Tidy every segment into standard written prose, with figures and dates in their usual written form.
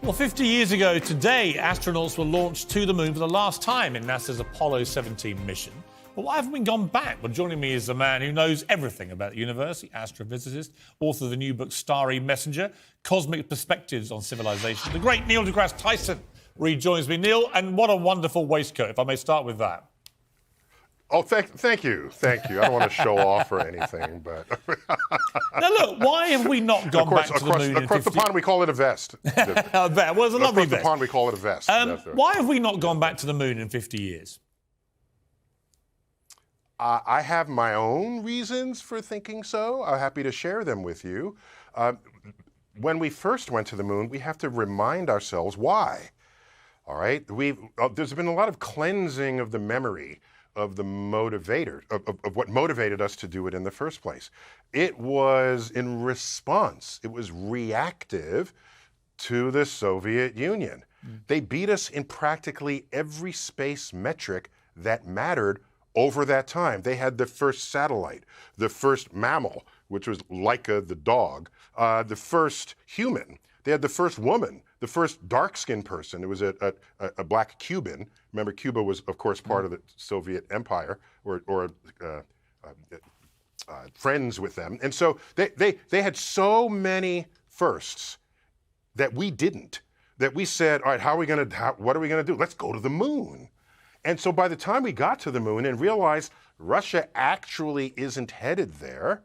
Well, 50 years ago today, astronauts were launched to the moon for the last time in NASA's Apollo 17 mission. But why haven't we gone back? Well, joining me is a man who knows everything about the universe, the astrophysicist, author of the new book Starry Messenger, Cosmic Perspectives on Civilization, the great Neil deGrasse Tyson rejoins me. Neil, and what a wonderful waistcoat, if I may start with that. Oh, thank you. I don't want to show off or anything, but... Now, look, why have we not gone back to the moon Across the pond, we call it a vest. A vest. Well, it's a lovely vest. Across the pond, we call it a vest. Why have we not gone back to the moon in 50 years? I have my own reasons for thinking so. I'm happy to share them with you. When we first went to the moon, we have to remind ourselves why. All right? There's been a lot of cleansing of the memory of the motivator, of what motivated us to do it in the first place. It was in response, it was reactive to the Soviet Union. They beat us in practically every space metric that mattered over that time. They had the first satellite, the first mammal, which was Laika the dog, the first human. They had the first woman, the first dark-skinned person. It was a black Cuban. Remember, Cuba was, of course, part of the Soviet Empire, or friends with them. And so they had so many firsts that we didn't, that we said, all right, what are we going to do? Let's go to the moon. And so by the time we got to the moon and realized Russia actually isn't headed there,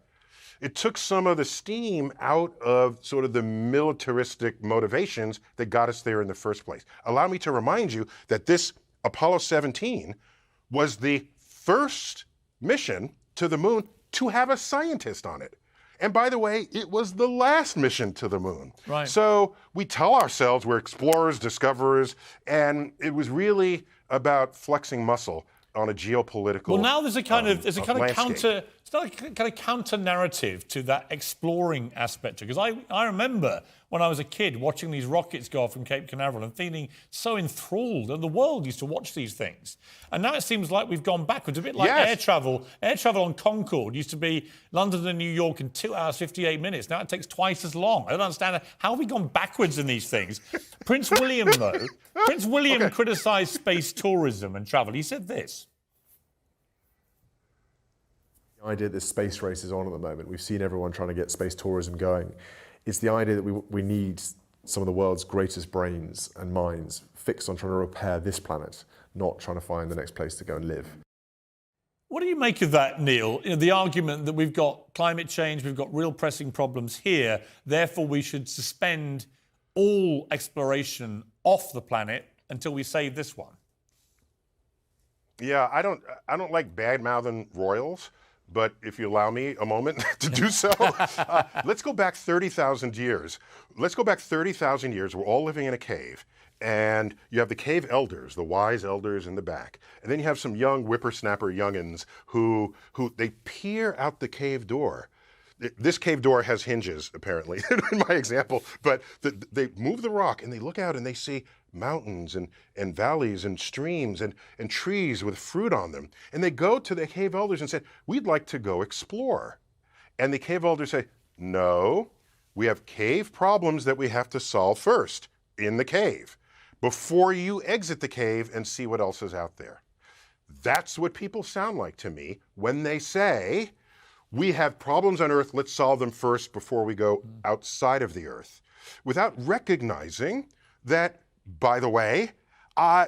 it took some of the steam out of sort of the militaristic motivations that got us there in the first place. Allow me to remind you that this Apollo 17 was the first mission to the moon to have a scientist on it. And by the way, it was the last mission to the moon. Right. So we tell ourselves we're explorers, discoverers, and it was really about flexing muscle on a geopolitical. Well, now there's a kind of landscape. counter narrative to that exploring aspect. Because I remember when I was a kid watching these rockets go off from Cape Canaveral and feeling so enthralled, and the world used to watch these things. And now it seems like we've gone backwards, a bit like air travel. Air travel on Concorde used to be London and New York in 2 hours, 58 minutes. Now it takes twice as long. I don't understand how have we gone backwards in these things. Prince William, though, criticised space tourism and travel. He said this. The idea that this space race is on at the moment, we've seen everyone trying to get space tourism going. It's the idea that we need some of the world's greatest brains and minds fixed on trying to repair this planet, not trying to find the next place to go and live. What do you make of that, Neil? You know, the argument that we've got climate change, we've got real pressing problems here, therefore we should suspend all exploration off the planet until we save this one. Yeah, I don't like bad-mouthing royals. But if you allow me a moment to do so, let's go back 30,000 years. Let's go back 30,000 years. We're all living in a cave. And you have the cave elders, the wise elders in the back. And then you have some young whippersnapper youngins who they peer out the cave door. This cave door has hinges, apparently, in my example. But they move the rock and they look out and they see mountains and valleys and streams and trees with fruit on them. And they go to the cave elders and say, we'd like to go explore. And the cave elders say, no, we have cave problems that we have to solve first in the cave before you exit the cave and see what else is out there. That's what people sound like to me when they say, we have problems on Earth, let's solve them first before we go outside of the Earth. Without recognizing that, by the way,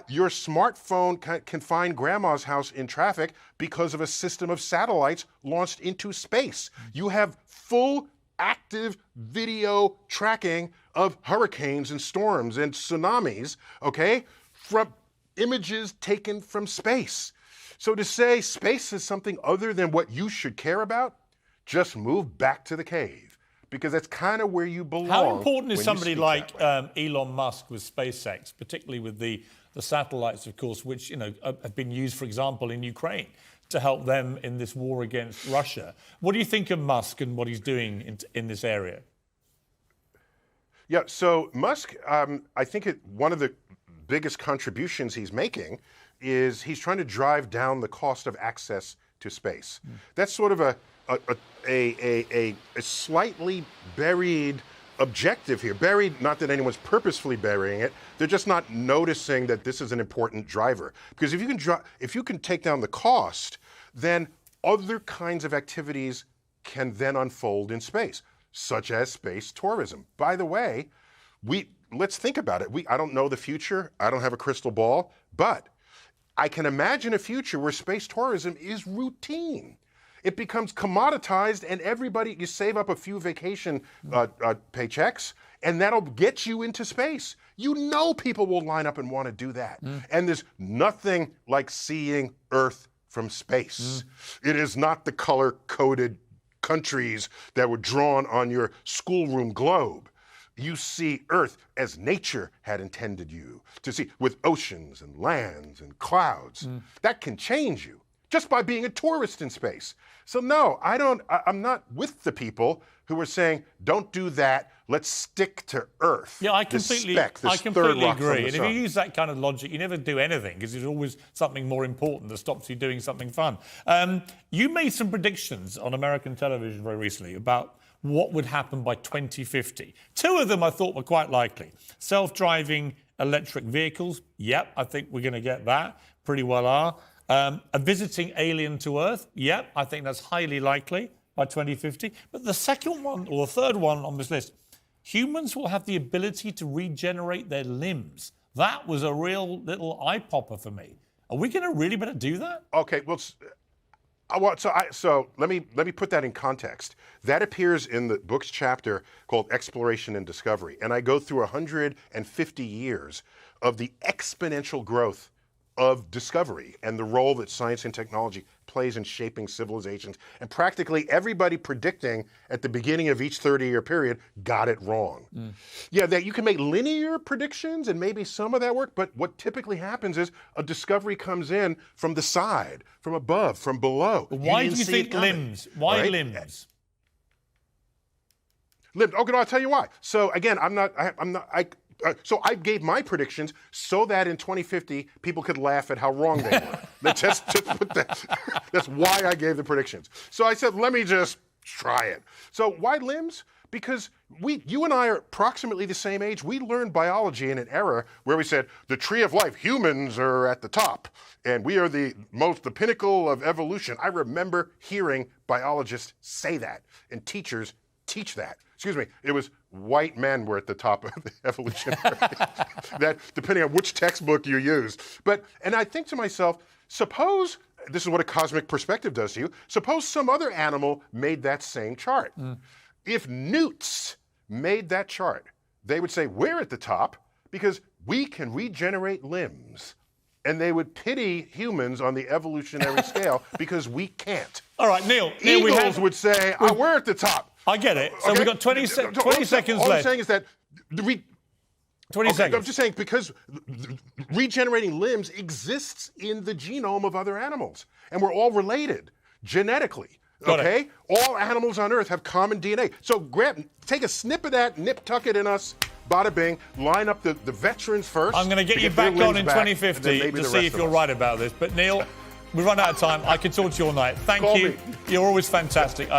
your smartphone can find grandma's house in traffic because of a system of satellites launched into space. You have full active video tracking of hurricanes and storms and tsunamis, okay, from images taken from space. So to say space is something other than what you should care about, just move back to the cave, because that's kind of where you belong. How important is somebody like Elon Musk with SpaceX, particularly with the satellites, of course, which have been used, for example, in Ukraine to help them in this war against Russia? What do you think of Musk and what he's doing in this area? Yeah, so Musk, I think one of the biggest contributions he's making is he's trying to drive down the cost of access to space. That's sort of a slightly buried objective here. Buried, not that anyone's purposefully burying it, they're just not noticing that this is an important driver. Because if you can take down the cost, then other kinds of activities can then unfold in space, such as space tourism. By the way, let's think about it. I don't know the future. I don't have a crystal ball, but I can imagine a future where space tourism is routine. It becomes commoditized, and you save up a few vacation paychecks, and that'll get you into space. You know people will line up and want to do that. And there's nothing like seeing Earth from space. It is not the color-coded countries that were drawn on your schoolroom globe. You see Earth as nature had intended you to see, with oceans and lands and clouds. That can change you just by being a tourist in space. So no, I'm not with the people who are saying, don't do that, let's stick to Earth. Yeah, I completely agree. And if you use that kind of logic, you never do anything, because there's always something more important that stops you doing something fun. You made some predictions on American television very recently about what would happen by 2050. Two of them I thought were quite likely. Self-driving electric vehicles, yep, I think we're going to get that, pretty well are. A visiting alien to Earth, yep, I think that's highly likely by 2050. But the second one, or the third one on this list, humans will have the ability to regenerate their limbs. That was a real little eye-popper for me. Are we going to really better do that? Okay, well, so let me put that in context. That appears in the book's chapter called Exploration and Discovery, and I go through 150 years of the exponential growth of discovery and the role that science and technology plays in shaping civilizations. And practically everybody predicting at the beginning of each 30-year period got it wrong. Yeah, that you can make linear predictions and maybe some of that work, but what typically happens is a discovery comes in from the side, from above, from below. Why do you think limbs? Why right? limbs? Limbs. Okay, I'll tell you why. So again, so I gave my predictions so that in 2050 people could laugh at how wrong they were. just put that. That's why I gave the predictions. So I said, let me just try it. So why limbs? Because you and I are approximately the same age. We learned biology in an era where we said the tree of life, humans are at the top, and we are the pinnacle of evolution. I remember hearing biologists say that, and teachers teach that. Excuse me, it was white men were at the top of the evolutionary. That, depending on which textbook you used. And I think to myself, suppose, this is what a cosmic perspective does to you, suppose some other animal made that same chart. If newts made that chart, they would say, we're at the top because we can regenerate limbs. And they would pity humans on the evolutionary scale because we can't. All right, Neil. Eagles would say, we're at the top. I get it. So okay? we've got 20 seconds left. All I'm saying is that 20 seconds. I'm just saying because regenerating limbs exists in the genome of other animals, and we're all related genetically. Okay? All animals on Earth have common DNA. So take a snip of that, tuck it in us, bada bing, line up the veterans first. I'm going to get you back on in 2050 to see if you're right about this. But Neil, we've run out of time. I could talk to you all night. Thank you. You're always fantastic.